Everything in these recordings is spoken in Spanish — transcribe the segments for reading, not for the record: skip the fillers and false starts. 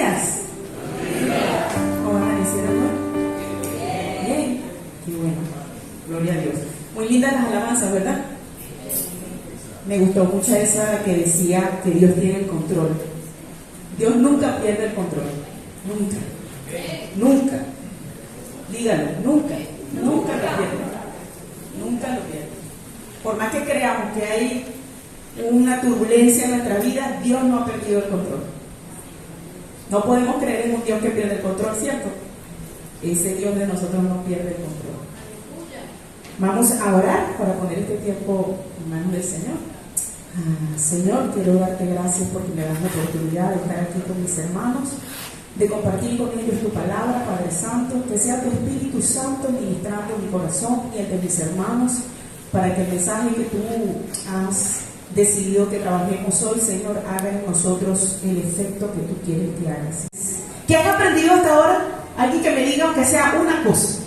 días. ¿Cómo amanecieron hoy? Bien. Qué bueno. Gloria a Dios. Muy lindas las alabanzas, ¿verdad? Me gustó mucho esa que decía que Dios tiene el control. Dios nunca pierde el control. Nunca. Nunca. Dígalo, nunca. Nunca lo pierde. Nunca lo pierde. Por más que creamos que hay una turbulencia en nuestra vida, Dios no ha perdido el control. No podemos creer en un Dios que pierde el control, ¿cierto? Ese Dios de nosotros no pierde el control. Vamos a orar para poner este tiempo en manos del Señor. Señor, quiero darte gracias porque me das la oportunidad de estar aquí con mis hermanos, de compartir con ellos tu palabra, Padre Santo, que sea tu Espíritu Santo ministrando mi corazón y el de mis hermanos, para que el mensaje que tú has decidido que trabajemos hoy, Señor, haga en nosotros el efecto que tú quieres que hagas. ¿Qué han aprendido hasta ahora? Alguien que me diga aunque sea una cosa.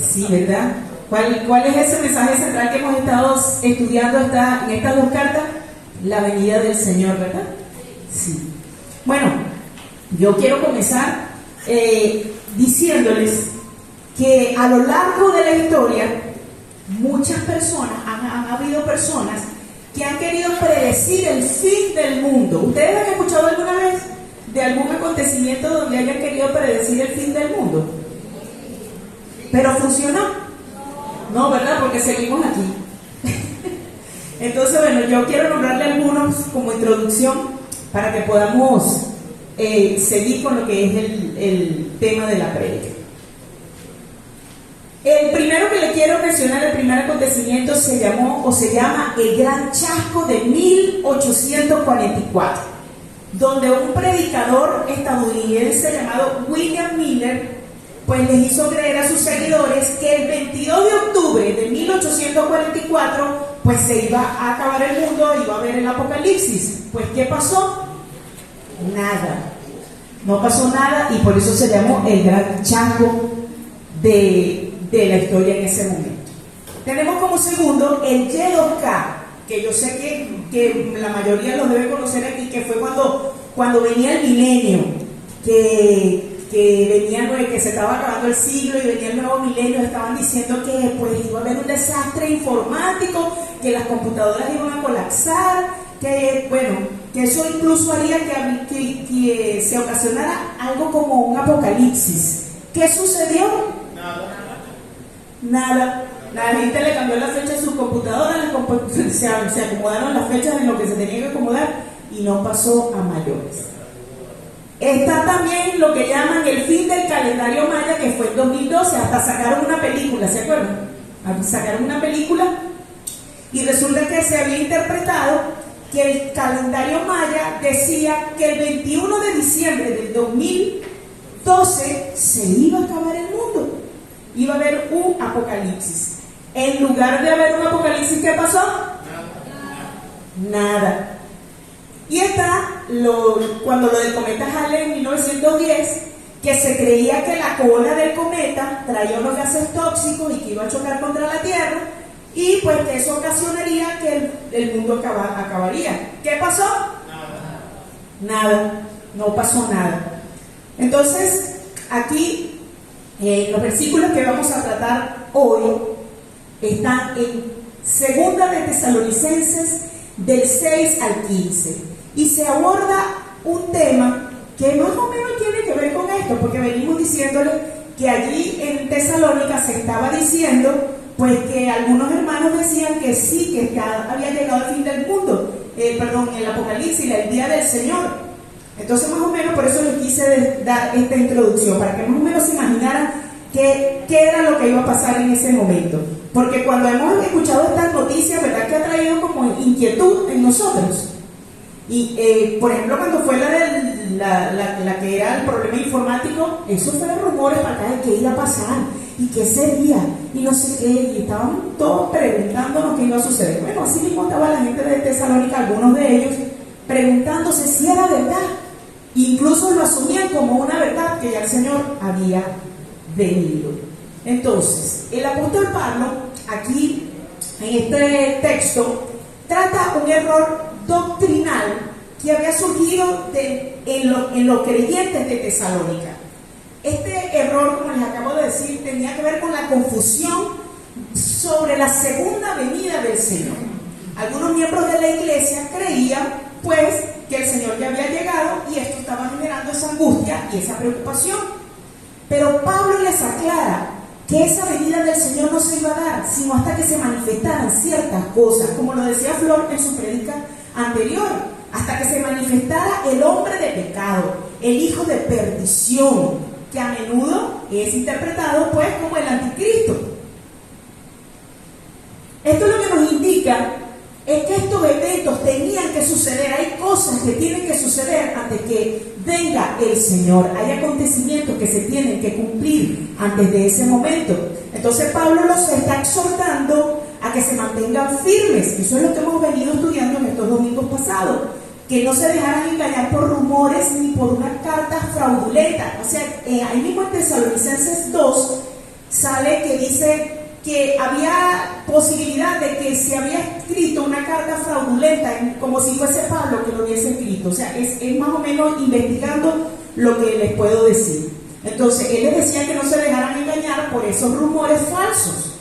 Sí, ¿verdad? ¿Cuál es ese mensaje central que hemos estado estudiando en estas dos cartas? La venida del Señor, ¿verdad? Sí. Bueno, yo quiero comenzar diciéndoles que a lo largo de la historia, muchas personas, han habido personas que han querido predecir el fin del mundo. ¿Ustedes han escuchado alguna vez de algún acontecimiento donde hayan querido predecir el fin del mundo? ¿Pero funcionó? No, ¿verdad? Porque seguimos aquí. Entonces, bueno, yo quiero nombrarle algunos como introducción para que podamos seguir con lo que es el tema de la prédica. El primero que le quiero mencionar, el primer acontecimiento se llama el Gran Chasco de 1844, donde un predicador estadounidense llamado William Miller pues les hizo creer a sus seguidores que el 22 de octubre de 1844 pues se iba a acabar el mundo, iba a haber el apocalipsis. Pues ¿qué pasó? Nada. No pasó nada y por eso se llamó el Gran Chasco de la historia en ese momento. Tenemos como segundo el Y2K, que yo sé que la mayoría los debe conocer aquí, que fue cuando venía el milenio, que se estaba acabando el siglo y venía el nuevo milenio. Estaban diciendo que pues iba a haber un desastre informático, que las computadoras iban a colapsar, que eso incluso haría que se ocasionara algo como un apocalipsis. ¿Qué sucedió? Nada. La gente le cambió la fecha a sus computadoras, se acomodaron las fechas en lo que se tenía que acomodar y no pasó a mayores. Está también lo que llaman el fin del calendario maya, que fue en 2012, hasta sacaron una película, ¿se acuerdan? Sacaron una película y resulta que se había interpretado que el calendario maya decía que el 21 de diciembre del 2012 se iba a acabar el mundo, iba a haber un apocalipsis. En lugar de haber un apocalipsis, ¿qué pasó? Nada. Y está cuando lo del cometa Halley en 1910, que se creía que la cola del cometa traía unos gases tóxicos y que iba a chocar contra la Tierra, y pues que eso ocasionaría que el mundo acabaría. ¿Qué pasó? Nada, no pasó nada. Entonces, aquí los versículos que vamos a tratar hoy están en Segunda de Tesalonicenses del 6 al 15. Y se aborda un tema que más o menos tiene que ver con esto, porque venimos diciéndole que allí en Tesalónica se estaba diciendo, pues que algunos hermanos decían que sí, que ya había llegado el fin del mundo, el apocalipsis, el día del Señor. Entonces más o menos por eso les quise dar esta introducción, para que más o menos se imaginaran qué era lo que iba a pasar en ese momento. Porque cuando hemos escuchado estas noticias, ¿verdad? Que ha traído como inquietud en nosotros. Y por ejemplo, cuando fue la que era el problema informático, eso fueron rumores para acá de qué iba a pasar y qué sería y no sé qué, y estaban todos preguntándonos qué iba a suceder. Bueno, así mismo estaba la gente de Tesalónica, algunos de ellos preguntándose si era verdad, incluso lo asumían como una verdad que ya el Señor había venido. Entonces, el apóstol Pablo aquí en este texto trata un error doctrinal que había surgido en los creyentes de Tesalónica. Este error, como les acabo de decir, tenía que ver con la confusión sobre la segunda venida del Señor. Algunos miembros de la iglesia creían, pues, que el Señor ya había llegado y esto estaba generando esa angustia y esa preocupación. Pero Pablo les aclara que esa venida del Señor no se iba a dar, sino hasta que se manifestaran ciertas cosas, como lo decía Flor en su prédica anterior, hasta que se manifestara el hombre de pecado, el hijo de perdición, que a menudo es interpretado pues como el anticristo. Esto lo que nos indica es que estos eventos tenían que suceder, hay cosas que tienen que suceder antes que venga el Señor, hay acontecimientos que se tienen que cumplir antes de ese momento. Entonces Pablo los está exhortando a que se mantengan firmes. Eso es lo que hemos venido estudiando en estos domingos pasados, que no se dejaran engañar por rumores ni por una carta fraudulenta. O sea, ahí mismo en Tesalonicenses 2 sale que dice que había posibilidad de que se había escrito una carta fraudulenta, como si fuese Pablo que lo hubiese escrito. O sea, es más o menos investigando lo que les puedo decir. Entonces, él les decía que no se dejaran engañar por esos rumores falsos.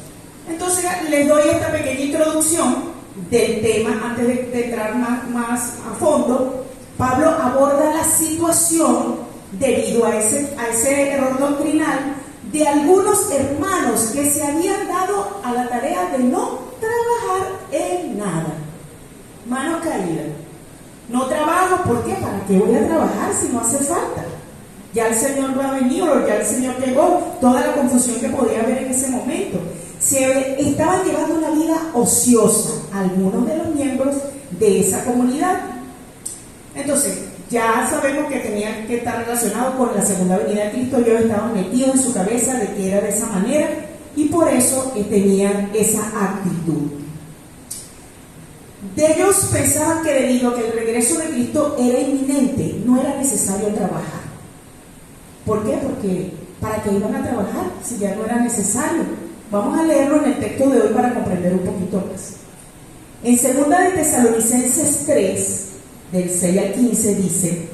Entonces, les doy esta pequeña introducción del tema antes de entrar más a fondo. Pablo aborda la situación debido a ese error doctrinal de algunos hermanos que se habían dado a la tarea de no trabajar en nada. Mano caída. No trabajo, ¿por qué? ¿Para qué voy a trabajar si no hace falta? Ya el Señor no ha venido, ya el Señor llegó, toda la confusión que podía haber en ese momento. Se estaban llevando una vida ociosa algunos de los miembros de esa comunidad. Entonces, ya sabemos que tenía que estar relacionado con la segunda venida de Cristo. Ellos estaban metidos en su cabeza de que era de esa manera y por eso tenían esa actitud. De ellos pensaban que debido a que el regreso de Cristo era inminente, no era necesario trabajar. ¿Por qué? Porque ¿para qué iban a trabajar si ya no era necesario? Vamos a leerlo en el texto de hoy para comprender un poquito más. En 2 de Tesalonicenses 3, del 6 al 15 dice: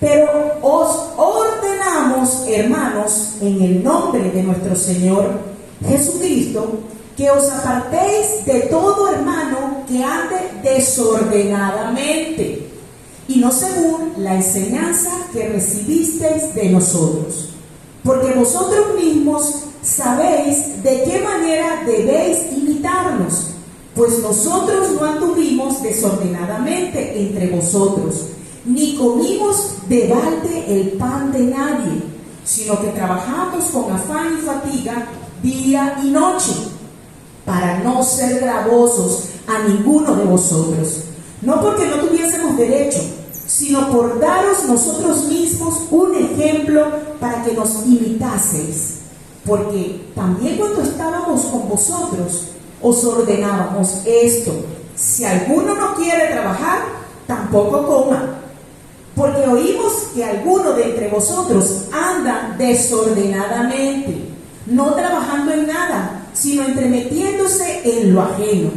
pero os ordenamos, hermanos, en el nombre de nuestro Señor Jesucristo, que os apartéis de todo hermano que ande desordenadamente y no según la enseñanza que recibisteis de nosotros, porque vosotros mismos sabéis de qué manera debéis imitarnos, pues nosotros no anduvimos desordenadamente entre vosotros, ni comimos de balde el pan de nadie, sino que trabajamos con afán y fatiga día y noche, para no ser gravosos a ninguno de vosotros, no porque no tuviésemos derecho, sino por daros nosotros mismos un ejemplo para que nos imitaseis. Porque también cuando estábamos con vosotros, os ordenábamos esto: si alguno no quiere trabajar, tampoco coma. Porque oímos que alguno de entre vosotros anda desordenadamente, no trabajando en nada, sino entremetiéndose en lo ajeno.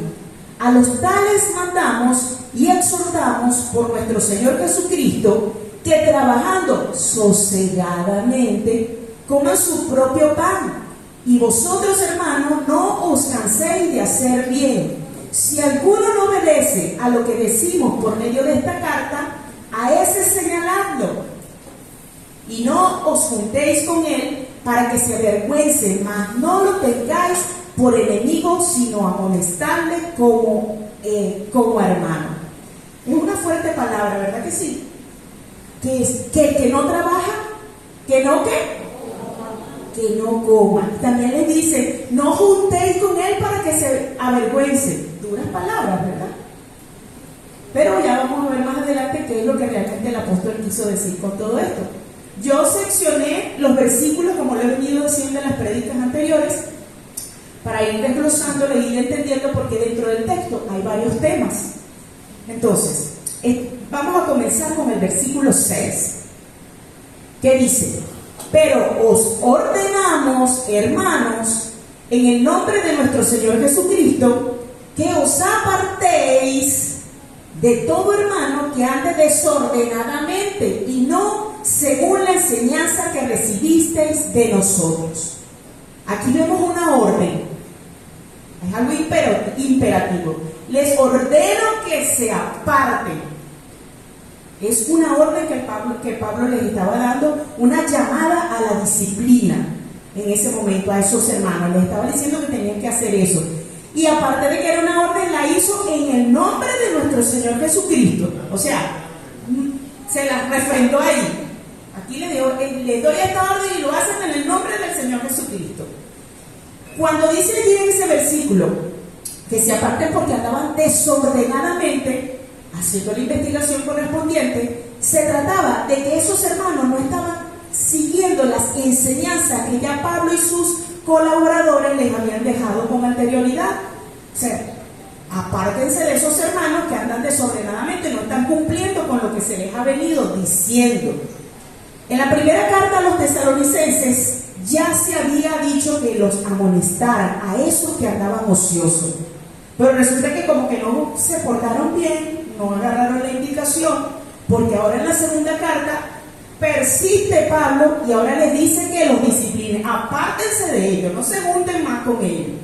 A los tales mandamos y exhortamos por nuestro Señor Jesucristo, que trabajando sosegadamente coman su propio pan, y vosotros, hermanos, no os canséis de hacer bien. Si alguno no obedece a lo que decimos por medio de esta carta, a ese señaladlo, y no os juntéis con él para que se avergüence, mas no lo tengáis por enemigo, sino amonestarle como hermano. Es una fuerte palabra, ¿verdad que sí? Que el que no trabaja, que no coma. También le dice: no juntéis con él para que se avergüence. Duras palabras, ¿verdad? Pero ya vamos a ver más adelante qué es lo que realmente el apóstol quiso decir con todo esto. Yo seccioné los versículos, como lo he venido diciendo en las prédicas anteriores, para ir desglosándolo e ir entendiendo, porque dentro del texto hay varios temas. Entonces, vamos a comenzar con el versículo 6, que dice: pero os ordenamos, hermanos, en el nombre de nuestro Señor Jesucristo, que os apartéis de todo hermano que ande desordenadamente y no según la enseñanza que recibisteis de nosotros. Aquí vemos una orden, es algo imperativo. Les ordeno que se aparten. Es una orden que Pablo les estaba dando, una llamada a la disciplina en ese momento a esos hermanos. Les estaba diciendo que tenían que hacer eso. Y aparte de que era una orden, la hizo en el nombre de nuestro Señor Jesucristo. O sea, se la refrendó ahí. Aquí les doy esta orden y lo hacen en el nombre del Señor Jesucristo. Cuando dice aquí en ese versículo que se aparten porque andaban desordenadamente haciendo la investigación correspondiente, se trataba de que esos hermanos no estaban siguiendo las enseñanzas que ya Pablo y sus colaboradores les habían dejado con anterioridad. O sea, apártense de esos hermanos que andan desordenadamente, no están cumpliendo con lo que se les ha venido diciendo. En la primera carta a los tesalonicenses ya se había dicho que los amonestaran a esos que andaban ociosos, pero resulta que como que no se portaron bien, no agarraron la indicación, porque ahora en la segunda carta persiste Pablo y ahora les dice que los disciplinen, apártense de ellos, no se junten más con ellos.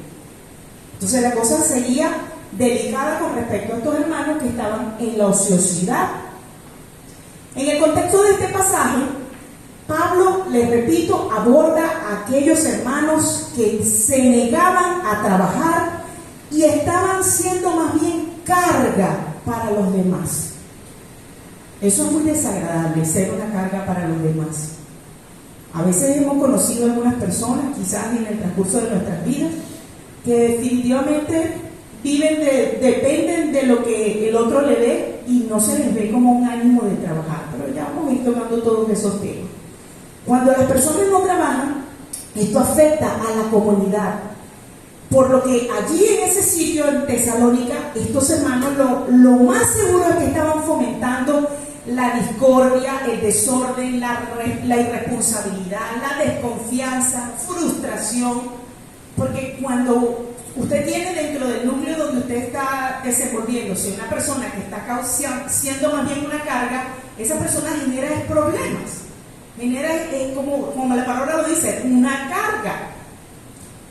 Entonces la cosa seguía delicada con respecto a estos hermanos que estaban en la ociosidad. En el contexto de este pasaje, Pablo, les repito, aborda a aquellos hermanos que se negaban a trabajar y estaban siendo más bien carga para los demás. Eso es muy desagradable, ser una carga para los demás. A veces hemos conocido a algunas personas, quizás en el transcurso de nuestras vidas, que definitivamente dependen de lo que el otro le dé y no se les ve como un ánimo de trabajar. Pero ya vamos a ir tomando todos esos temas. Cuando las personas no trabajan, esto afecta a la comunidad. Por lo que allí en ese sitio en Tesalónica, estos hermanos lo más seguro es que estaban fomentando la discordia, el desorden, la irresponsabilidad, la desconfianza, frustración. Porque cuando usted tiene dentro del núcleo donde usted está desenvolviéndose una persona que está siendo más bien una carga, esa persona genera problemas. Genera, como la palabra lo dice, una carga.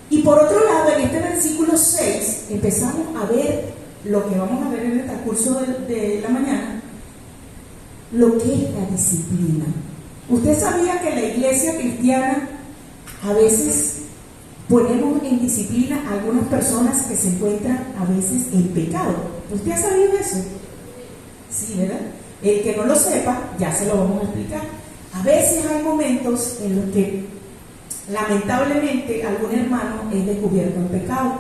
Y por otro lado, en este versículo 6, empezamos a ver lo que vamos a ver en el transcurso de la mañana, lo que es la disciplina. ¿Usted sabía que la iglesia cristiana a veces ponemos en disciplina a algunas personas que se encuentran a veces en pecado? ¿Usted ha sabido eso? Sí, ¿verdad? El que no lo sepa, ya se lo vamos a explicar. A veces hay momentos en los que lamentablemente algún hermano es descubierto en pecado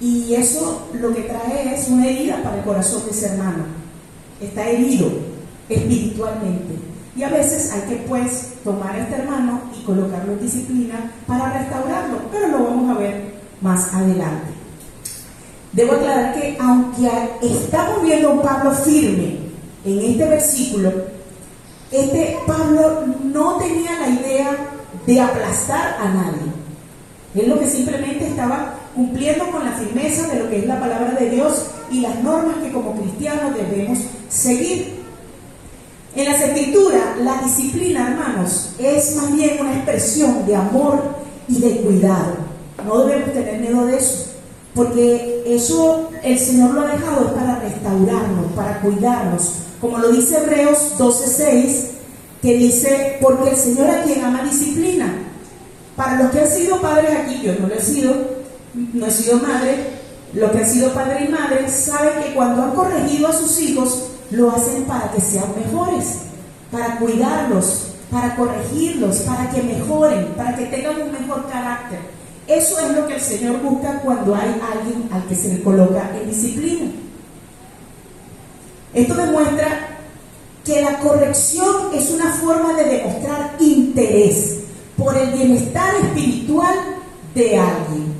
y eso lo que trae es una herida para el corazón de ese hermano. Está herido espiritualmente y a veces hay que tomar a este hermano y colocarlo en disciplina para restaurarlo, pero lo vamos a ver más adelante. Debo aclarar que aunque estamos viendo a un Pablo firme en este versículo, Pablo no tenía la idea de aplastar a nadie. Él lo que simplemente estaba cumpliendo con la firmeza de lo que es la palabra de Dios y las normas que como cristianos debemos seguir. En las Escrituras, la disciplina, hermanos, es más bien una expresión de amor y de cuidado. No debemos tener miedo de eso, porque eso el Señor lo ha dejado es para restaurarnos, para cuidarnos. Como lo dice Hebreos 12:6, que dice, porque el Señor a quien ama disciplina. Para los que han sido padres aquí, yo no he sido madre, los que han sido padre y madre saben que cuando han corregido a sus hijos, lo hacen para que sean mejores, para cuidarlos, para corregirlos, para que mejoren, para que tengan un mejor carácter. Eso es lo que el Señor busca cuando hay alguien al que se le coloca en disciplina. Esto demuestra que la corrección es una forma de demostrar interés por el bienestar espiritual de alguien.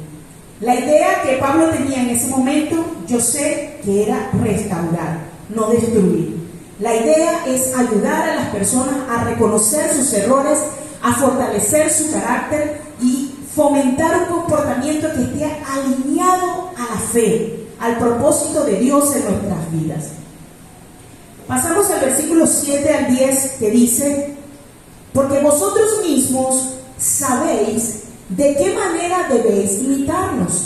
La idea que Pablo tenía en ese momento, yo sé que era restaurar, no destruir. La idea es ayudar a las personas a reconocer sus errores, a fortalecer su carácter y fomentar un comportamiento que esté alineado a la fe, al propósito de Dios en nuestras vidas. Pasamos al versículo 7 al 10 que dice: porque vosotros mismos sabéis de qué manera debéis imitarnos,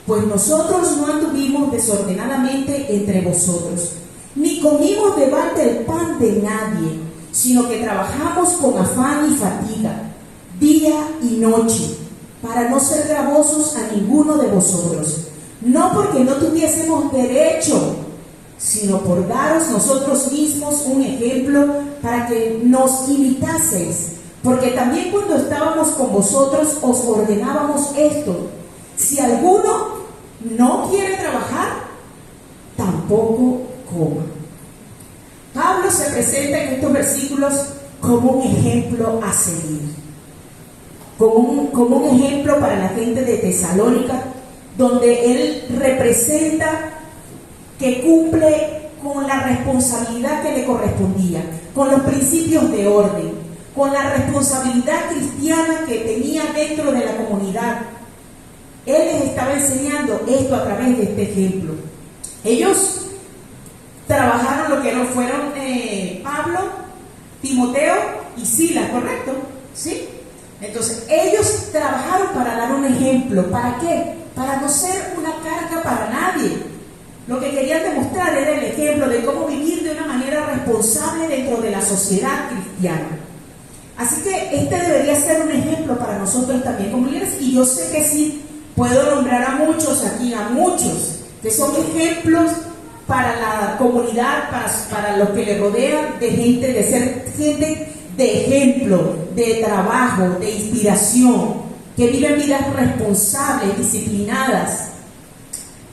pues nosotros no anduvimos desordenadamente entre vosotros, ni comimos de balde el pan de nadie, sino que trabajamos con afán y fatiga, día y noche, para no ser gravosos a ninguno de vosotros, no porque no tuviésemos derecho, sino por daros nosotros mismos un ejemplo para que nos imitaseis. Porque también cuando estábamos con vosotros os ordenábamos esto: si alguno no quiere trabajar, tampoco coma. Pablo se presenta en estos versículos como un ejemplo a seguir, como un ejemplo para la gente de Tesalónica, donde él representa que cumple con la responsabilidad que le correspondía, con los principios de orden, con la responsabilidad cristiana que tenía dentro de la comunidad. Él les estaba enseñando esto a través de este ejemplo. Ellos trabajaron lo que no fueron Pablo, Timoteo y Silas, ¿correcto? ¿Sí? Entonces, ellos trabajaron para dar un ejemplo. ¿Para qué? Para no ser una carga para nadie. Lo que querían demostrar era el ejemplo de cómo vivir de una manera responsable dentro de la sociedad cristiana. Así que este debería ser un ejemplo para nosotros también como líderes, y yo sé que sí, puedo nombrar a muchos aquí, a muchos, que son ejemplos para la comunidad, para los que le rodean, de gente, de ser gente de ejemplo, de trabajo, de inspiración, que viven vidas responsables, disciplinadas,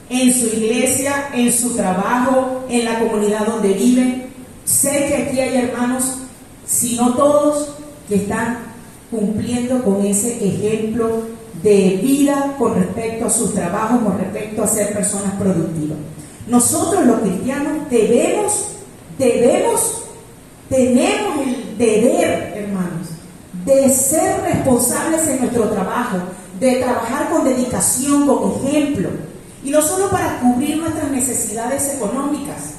en su iglesia, en su trabajo, en la comunidad donde viven. Sé que aquí hay hermanos, si no todos, que están cumpliendo con ese ejemplo de vida con respecto a sus trabajos, con respecto a ser personas productivas. Nosotros los cristianos tenemos el deber, hermanos, de ser responsables en nuestro trabajo, de trabajar con dedicación, con ejemplo. Y no solo para cubrir nuestras necesidades económicas,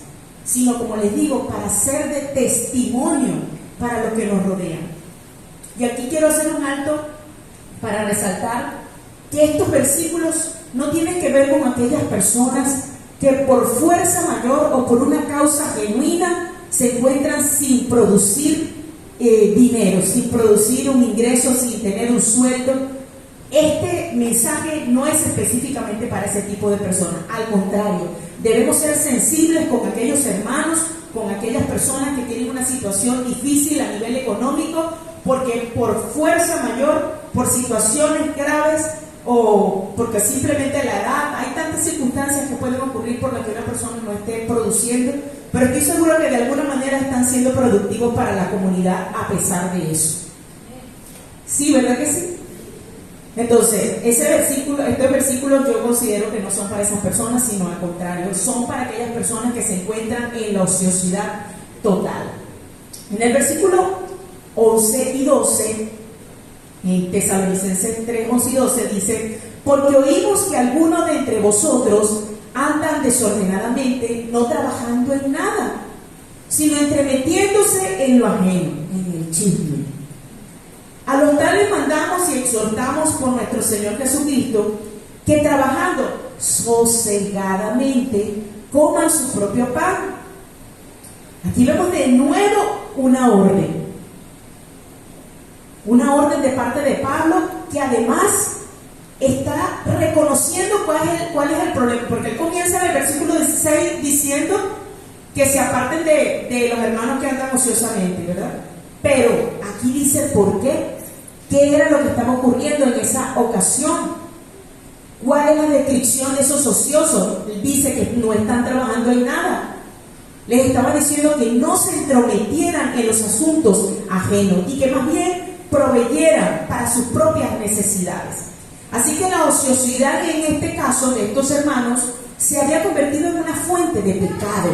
sino, como les digo, para ser de testimonio para los que nos rodean. Y aquí quiero hacer un alto para resaltar que estos versículos no tienen que ver con aquellas personas que por fuerza mayor o por una causa genuina se encuentran sin producir dinero, sin producir un ingreso, sin tener un sueldo. Este mensaje no es específicamente para ese tipo de personas. Al contrario, debemos ser sensibles con aquellos hermanos, con aquellas personas que tienen una situación difícil a nivel económico, porque por fuerza mayor, por situaciones graves o porque simplemente la edad, hay tantas circunstancias que pueden ocurrir por las que una persona no esté produciendo, pero estoy seguro que de alguna manera están siendo productivos para la comunidad a pesar de eso. Sí, ¿verdad que sí? Entonces, estos versículos yo considero que no son para esas personas, sino al contrario, son para aquellas personas que se encuentran en la ociosidad total. En el versículo 11 y 12, en Tesalonicenses 3, 11 y 12, dice: porque oímos que algunos de entre vosotros andan desordenadamente, no trabajando en nada, sino entremetiéndose en lo ajeno, en el chisme. A los tales mandamos y exhortamos por nuestro Señor Jesucristo, que trabajando sosegadamente coman su propio pan. Aquí vemos de nuevo una orden de parte de Pablo, que además está reconociendo cuál es el problema, porque él comienza en el versículo 16 diciendo que se aparten de los hermanos que andan ociosamente, ¿verdad? Pero aquí dice por qué. ¿Qué era lo que estaba ocurriendo en esa ocasión? ¿Cuál es la descripción de esos ociosos? Él dice que no están trabajando en nada. Les estaba diciendo que no se entrometieran en los asuntos ajenos y que más bien proveyeran para sus propias necesidades. Así que la ociosidad en este caso de estos hermanos se había convertido en una fuente de pecado.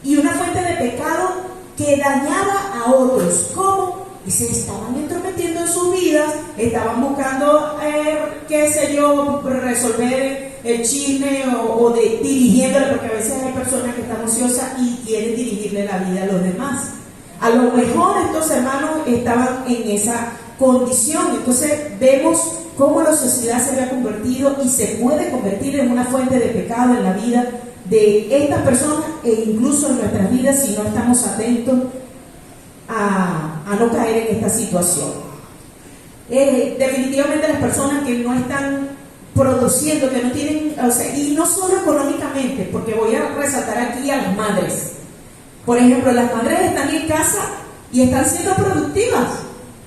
Y una fuente de pecado que dañaba a otros. ¿Cómo? Y se estaban entrometiendo en sus vidas, estaban buscando, resolver el chisme o de dirigiéndole, porque a veces hay personas que están ociosas y quieren dirigirle la vida a los demás. A lo mejor estos hermanos estaban en esa condición. Entonces vemos cómo la sociedad se había convertido y se puede convertir en una fuente de pecado en la vida de estas personas e incluso en nuestras vidas si no estamos atentos a no caer en esta situación. Definitivamente las personas que no están produciendo, que no tienen, o sea, y no solo económicamente, porque voy a resaltar aquí a las madres. Por ejemplo, las madres están en casa y están siendo productivas,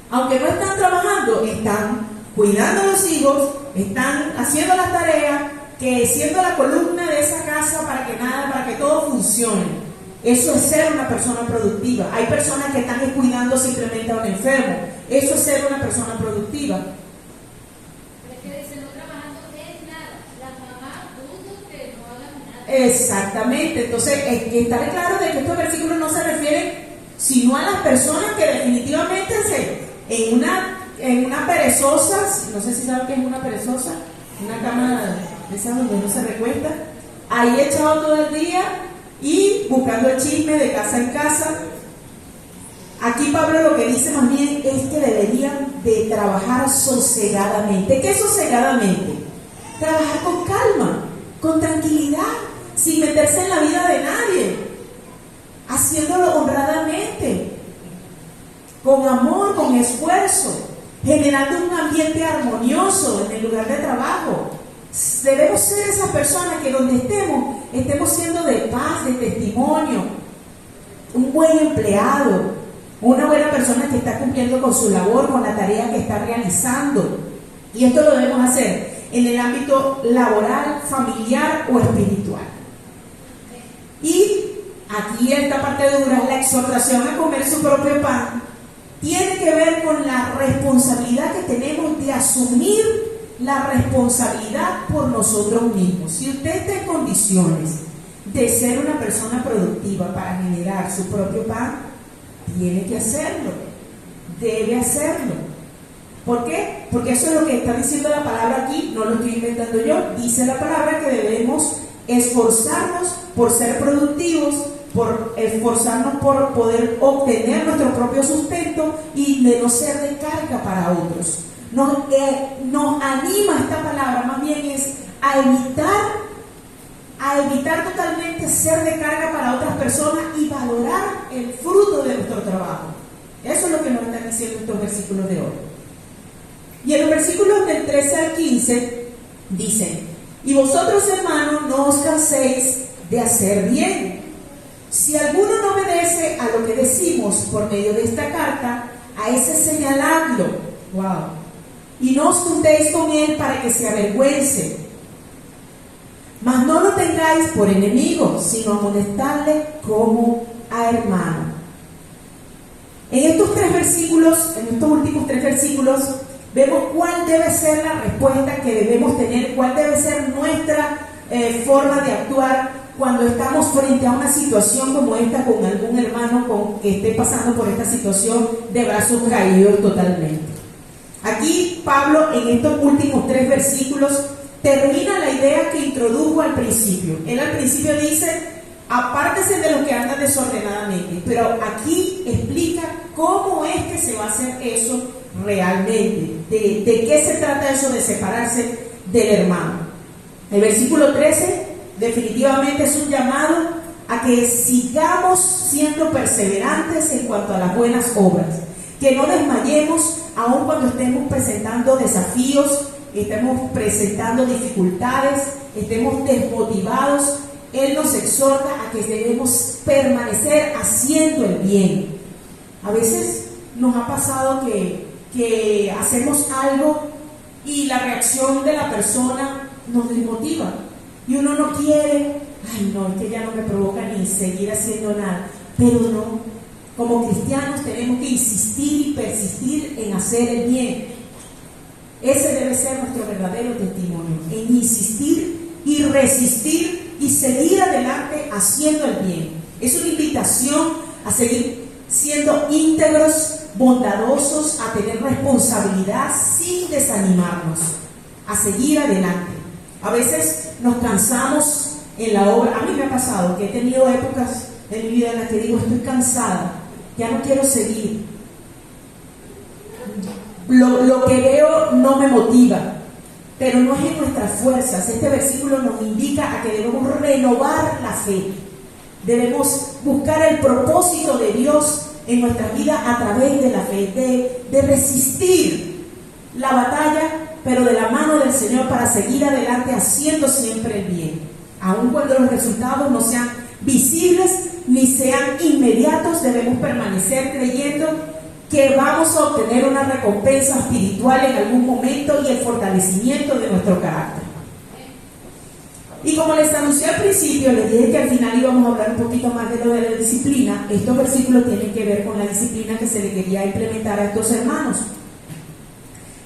aunque no están trabajando, están cuidando a los hijos, están haciendo las tareas, que siendo la columna de esa casa para que todo funcione. Eso es ser una persona productiva. Hay personas que están cuidando simplemente a un enfermo. Eso es ser una persona productiva. Pero es que dice, no trabajando es nada. Las mamás dudan que no hagan nada. Exactamente. Entonces, está claro de que estos versículos no se refieren sino a las personas que definitivamente en una perezosa, no sé si saben qué es una perezosa, una cama de esas donde uno se recuesta, ahí echado todo el día y buscando el chisme de casa en casa. Aquí Pablo lo que dice más bien es que deberían de trabajar sosegadamente. ¿Qué es sosegadamente? Trabajar con calma, con tranquilidad, sin meterse en la vida de nadie, haciéndolo honradamente, con amor, con esfuerzo, generando un ambiente armonioso en el lugar de trabajo. Debemos ser esas personas que donde estemos siendo de paz, de testimonio, un buen empleado, una buena persona que está cumpliendo con su labor, con la tarea que está realizando. Y esto lo debemos hacer en el ámbito laboral, familiar o espiritual. Y aquí esta parte dura, la exhortación a comer su propio pan, tiene que ver con la responsabilidad que tenemos de asumir la responsabilidad por nosotros mismos. Si usted está en condiciones de ser una persona productiva para generar su propio pan, tiene que hacerlo, debe hacerlo. ¿Por qué? Porque eso es lo que está diciendo la palabra aquí, no lo estoy inventando yo. Dice la palabra que debemos esforzarnos por ser productivos, por esforzarnos por poder obtener nuestro propio sustento y de no ser de carga para otros. Nos anima esta palabra, más bien es a evitar totalmente ser de carga para otras personas y valorar el fruto de nuestro trabajo. Eso es lo que nos están diciendo estos versículos de hoy. Y en los versículos del 13 al 15 dicen: y vosotros, hermanos, no os canséis de hacer bien. Si alguno no obedece a lo que decimos por medio de esta carta, a ese señaladlo. Wow. Y no os juntéis con él para que se avergüence. Mas no lo tengáis por enemigo, sino amonestadle como a hermano. En estos últimos tres versículos, vemos cuál debe ser la respuesta que debemos tener, cuál debe ser nuestra forma de actuar cuando estamos frente a una situación como esta, con algún hermano que esté pasando por esta situación de brazos caídos totalmente. Aquí Pablo, en estos últimos tres versículos, termina la idea que introdujo al principio. Él al principio dice: apártese de los que andan desordenadamente, pero aquí explica cómo es que se va a hacer eso realmente, de qué se trata eso de separarse del hermano. El versículo 13 definitivamente es un llamado a que sigamos siendo perseverantes en cuanto a las buenas obras, que no desmayemos aun cuando estemos presentando desafíos, estemos presentando dificultades, estemos desmotivados. Él nos exhorta a que debemos permanecer haciendo el bien. A veces nos ha pasado que hacemos algo y la reacción de la persona nos desmotiva y uno no quiere, ay no, es que ya no me provoca ni seguir haciendo nada. Pero no, como cristianos tenemos que insistir y persistir en hacer el bien. Ese debe ser nuestro verdadero testimonio, en insistir y resistir y seguir adelante haciendo el bien. Es una invitación a seguir siendo íntegros, bondadosos, a tener responsabilidad sin desanimarnos, a seguir adelante, A veces nos cansamos en la obra. A mí me ha pasado que he tenido épocas en mi vida en las que digo, estoy cansada, ya no quiero seguir. Lo que veo no me motiva, pero no es en nuestras fuerzas. Este versículo nos indica a que debemos renovar la fe. Debemos buscar el propósito de Dios en nuestra vida a través de la fe, de resistir la batalla, pero de la mano del Señor, para seguir adelante haciendo siempre el bien, aun cuando los resultados no sean visibles ni sean inmediatos. Debemos permanecer creyendo que vamos a obtener una recompensa espiritual en algún momento y el fortalecimiento de nuestro carácter. Y como les anuncié al principio, les dije que al final íbamos a hablar un poquito más de lo de la disciplina. Estos versículos tienen que ver con la disciplina que se le quería implementar a estos hermanos.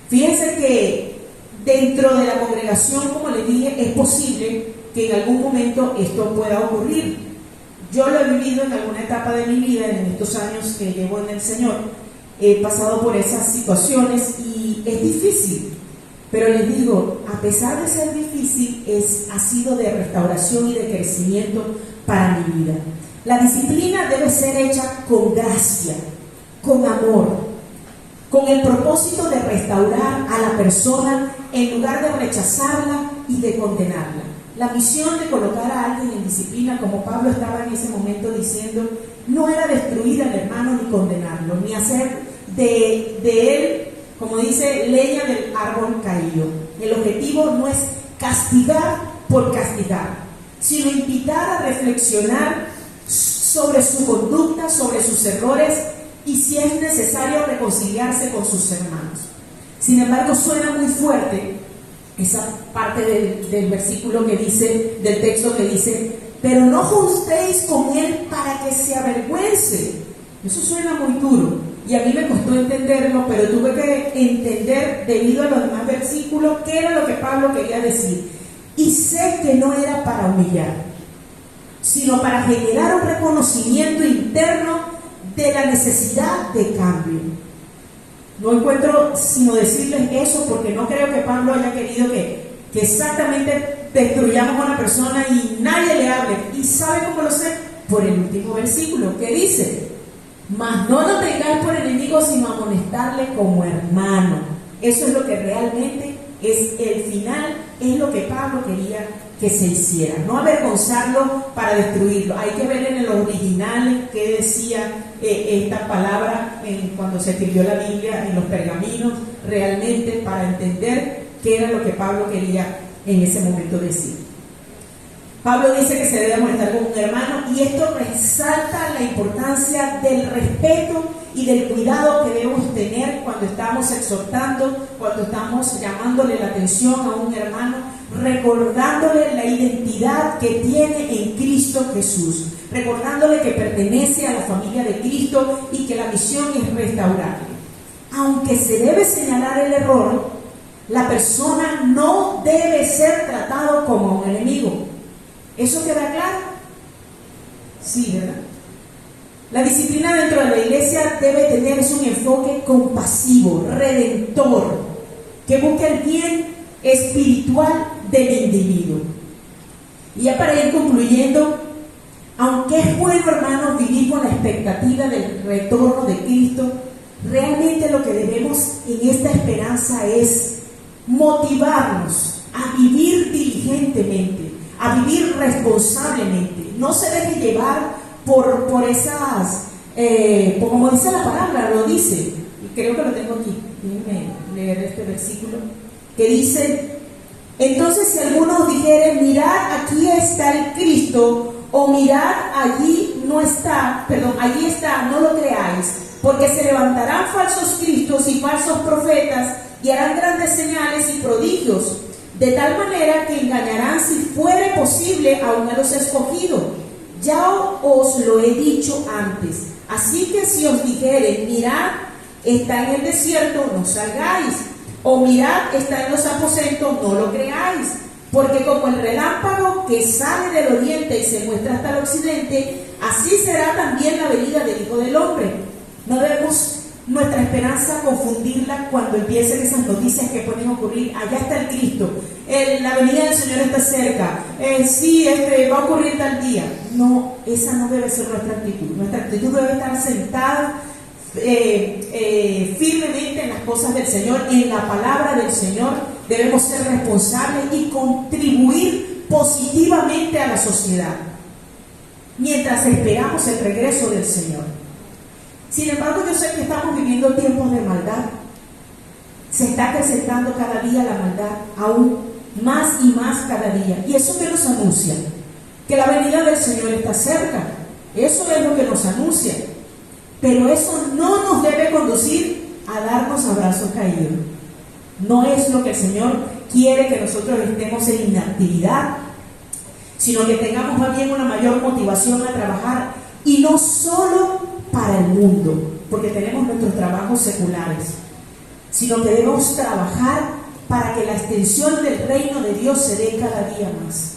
Fíjense que dentro de la congregación, como les dije, es posible que en algún momento esto pueda ocurrir. Yo lo he vivido en alguna etapa de mi vida, en estos años que llevo en el Señor. He pasado por esas situaciones y es difícil. Pero les digo, a pesar de ser difícil, ha sido de restauración y de crecimiento para mi vida. La disciplina debe ser hecha con gracia, con amor, con el propósito de restaurar a la persona en lugar de rechazarla y de condenarla. La misión de colocar a alguien en disciplina, como Pablo estaba en ese momento diciendo, no era destruir al hermano ni condenarlo, ni hacer de él, como dice, leña del árbol caído. El objetivo no es castigar por castigar, sino invitar a reflexionar sobre su conducta, sobre sus errores y, si es necesario, reconciliarse con sus hermanos. Sin embargo, suena muy fuerte esa parte del versículo que dice, del texto que dice, pero no juzguéis con él para que se avergüence. Eso suena muy duro. Y a mí me costó entenderlo, pero tuve que entender, debido a los demás versículos, qué era lo que Pablo quería decir. Y sé que no era para humillar, sino para generar un reconocimiento interno de la necesidad de cambio. No encuentro sino decirles eso, porque no creo que Pablo haya querido que exactamente destruyamos a una persona y nadie le hable. ¿Y sabe cómo lo sé? Por el último versículo, que dice: mas no lo tengáis por enemigo, sino amonestarle como hermano. Eso es lo que realmente es el final, es lo que Pablo quería que se hiciera. No avergonzarlo para destruirlo. Hay que ver en el original qué decía esta palabra cuando se escribió la Biblia, en los pergaminos, realmente, para entender qué era lo que Pablo quería en ese momento decir. Pablo dice que se debe amonestar como un hermano, y esto resalta la importancia del respeto y del cuidado que debemos tener cuando estamos exhortando, cuando estamos llamándole la atención a un hermano, recordándole la identidad que tiene en Cristo Jesús, recordándole que pertenece a la familia de Cristo y que la misión es restaurarle. Aunque se debe señalar el error, la persona no debe ser tratado como un enemigo. ¿Eso queda claro? Sí, ¿verdad? La disciplina dentro de la iglesia debe tener un enfoque compasivo, redentor, que busque el bien espiritual del individuo. Y ya para ir concluyendo, aunque es bueno, hermanos, vivir con la expectativa del retorno de Cristo, realmente lo que debemos en esta esperanza es motivarnos a vivir diligentemente, a vivir responsablemente. No se deje llevar por esas, como dice la palabra, lo dice, y creo que lo tengo aquí, déjenme leer este versículo, que dice: entonces si algunos dijeren, mirad, aquí está el Cristo, o mirad, allí no está, allí está, no lo creáis, porque se levantarán falsos cristos y falsos profetas, y harán grandes señales y prodigios, de tal manera que engañarán, si fuere posible, aún a los escogidos. Ya os lo he dicho antes. Así que si os dijeren, mirad, está en el desierto, no salgáis. O mirad, está en los aposentos, no lo creáis. Porque como el relámpago que sale del oriente y se muestra hasta el occidente, así será también la venida del Hijo del Hombre. No debemos nuestra esperanza confundirla cuando empiecen esas noticias que pueden ocurrir. Allá está el Cristo, la venida del Señor está cerca, sí, va a ocurrir tal día. No, esa no debe ser nuestra actitud. Nuestra actitud debe estar sentada firmemente en las cosas del Señor, en la palabra del Señor. Debemos ser responsables y contribuir positivamente a la sociedad mientras esperamos el regreso del Señor. Sin embargo, yo sé que estamos viviendo tiempos de maldad. Se está acrecentando cada día la maldad, aún más y más cada día. ¿Y eso qué nos anuncia? Que la venida del Señor está cerca. Eso es lo que nos anuncia. Pero eso no nos debe conducir a darnos abrazos caídos. No es lo que el Señor quiere, que nosotros estemos en inactividad, sino que tengamos más bien una mayor motivación a trabajar, y no solo para el mundo, porque tenemos nuestros trabajos seculares, sino que debemos trabajar para que la extensión del reino de Dios se dé cada día más.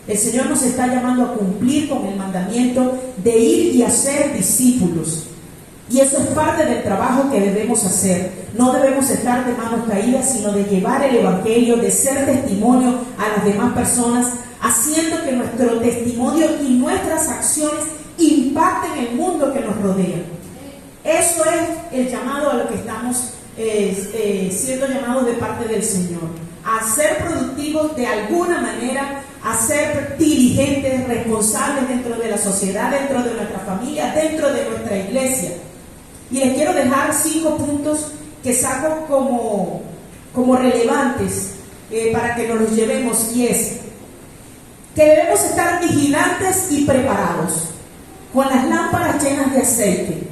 El Señor nos está llamando a cumplir con el mandamiento de ir y hacer discípulos. Y eso es parte del trabajo que debemos hacer. No debemos estar de manos caídas, sino de llevar el Evangelio, de ser testimonio a las demás personas, haciendo que nuestro testimonio y nuestras acciones impacten el mundo que nos rodea. Eso es el llamado a lo que estamos siendo llamados de parte del Señor. A ser productivos de alguna manera, a ser diligentes, responsables dentro de la sociedad, dentro de nuestra familia, dentro de nuestra iglesia. Y les quiero dejar 5 puntos que saco como relevantes para que nos los llevemos, y es que debemos estar vigilantes y preparados, con las lámparas llenas de aceite.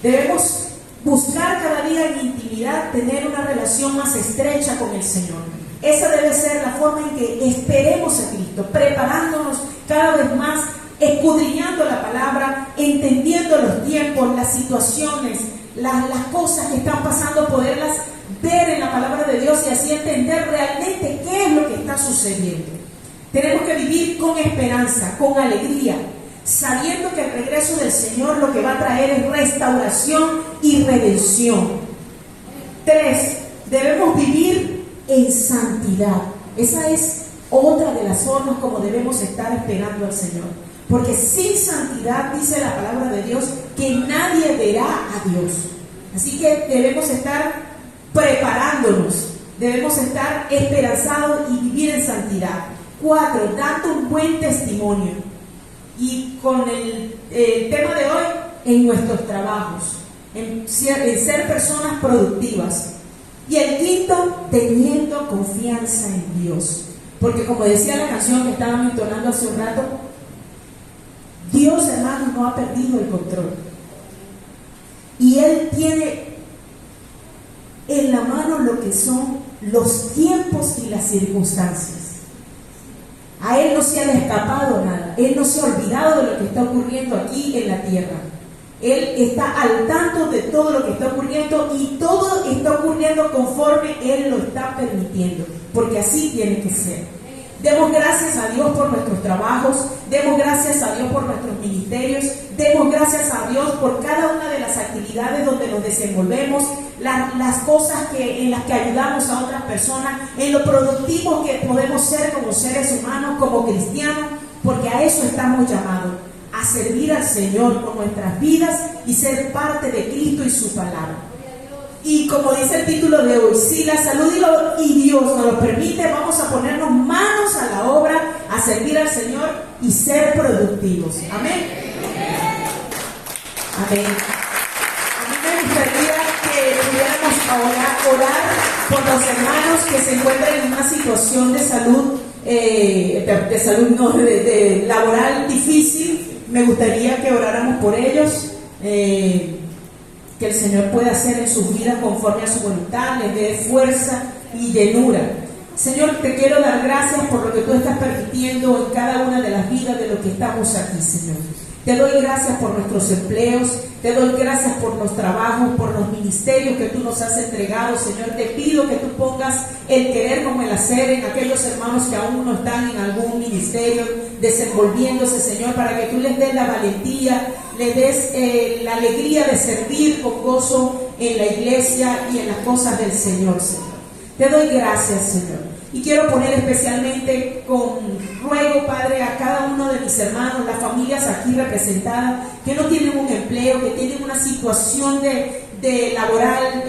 Debemos buscar cada día en intimidad tener una relación más estrecha con el Señor. Esa debe ser la forma en que esperemos a Cristo, preparándonos cada vez más, escudriñando la palabra, entendiendo los tiempos, las situaciones, las cosas que están pasando, poderlas ver en la palabra de Dios y así entender realmente qué es lo que está sucediendo. Tenemos que vivir con esperanza, con alegría, sabiendo que el regreso del Señor lo que va a traer es restauración y redención. 3, debemos vivir en santidad. Esa es otra de las formas como debemos estar esperando al Señor. Porque sin santidad, dice la palabra de Dios, que nadie verá a Dios. Así que debemos estar preparándonos, debemos estar esperanzados y vivir en santidad. 4, dando un buen testimonio. Y con el tema de hoy, en nuestros trabajos, en ser personas productivas. Y el 5, teniendo confianza en Dios. Porque como decía la canción que estábamos entonando hace un rato, Dios, hermano, no ha perdido el control. Y Él tiene en la mano lo que son los tiempos y las circunstancias. A Él no se le ha escapado nada. Él no se ha olvidado de lo que está ocurriendo aquí en la tierra. Él está al tanto de todo lo que está ocurriendo, y todo está ocurriendo conforme Él lo está permitiendo, porque así tiene que ser. Demos gracias a Dios por nuestros trabajos, demos gracias a Dios por nuestros ministerios, demos gracias a Dios por cada una de las actividades donde nos desenvolvemos, las cosas en las que ayudamos a otras personas, en lo productivo que podemos ser como seres humanos, como cristianos, porque a eso estamos llamados, a servir al Señor con nuestras vidas y ser parte de Cristo y su palabra. Y como dice el título de hoy, si la salud y Dios nos lo permite, vamos a ponernos manos a la obra, a servir al Señor y ser productivos. Amén. Amén. A mí me gustaría que pudiéramos orar por los hermanos que se encuentran en una situación de salud, laboral difícil. Me gustaría que oráramos por ellos. Que el Señor pueda hacer en sus vidas conforme a su voluntad, les dé fuerza y llenura. Señor, te quiero dar gracias por lo que tú estás permitiendo en cada una de las vidas de los que estamos aquí, Señor. Te doy gracias por nuestros empleos, te doy gracias por los trabajos, por los ministerios que tú nos has entregado, Señor. Te pido que tú pongas el querer como el hacer en aquellos hermanos que aún no están en algún ministerio desenvolviéndose, Señor, para que tú les des la valentía, les des la alegría de servir con gozo en la iglesia y en las cosas del Señor, Señor. Te doy gracias, Señor. Y quiero poner especialmente con ruego, Padre, a cada uno de mis hermanos, las familias aquí representadas, que no tienen un empleo, que tienen una situación de laboral,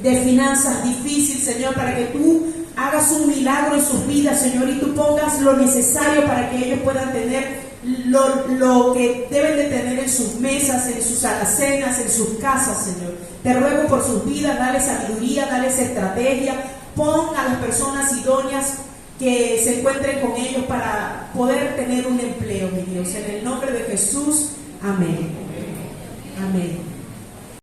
de finanzas difícil, Señor, para que tú hagas un milagro en sus vidas, Señor, y tú pongas lo necesario para que ellos puedan tener lo que deben de tener en sus mesas, en sus alacenas, en sus casas, Señor. Te ruego por sus vidas, dale sabiduría, dale estrategia. Pon a las personas idóneas que se encuentren con ellos para poder tener un empleo, mi Dios. En el nombre de Jesús, amén. Amén.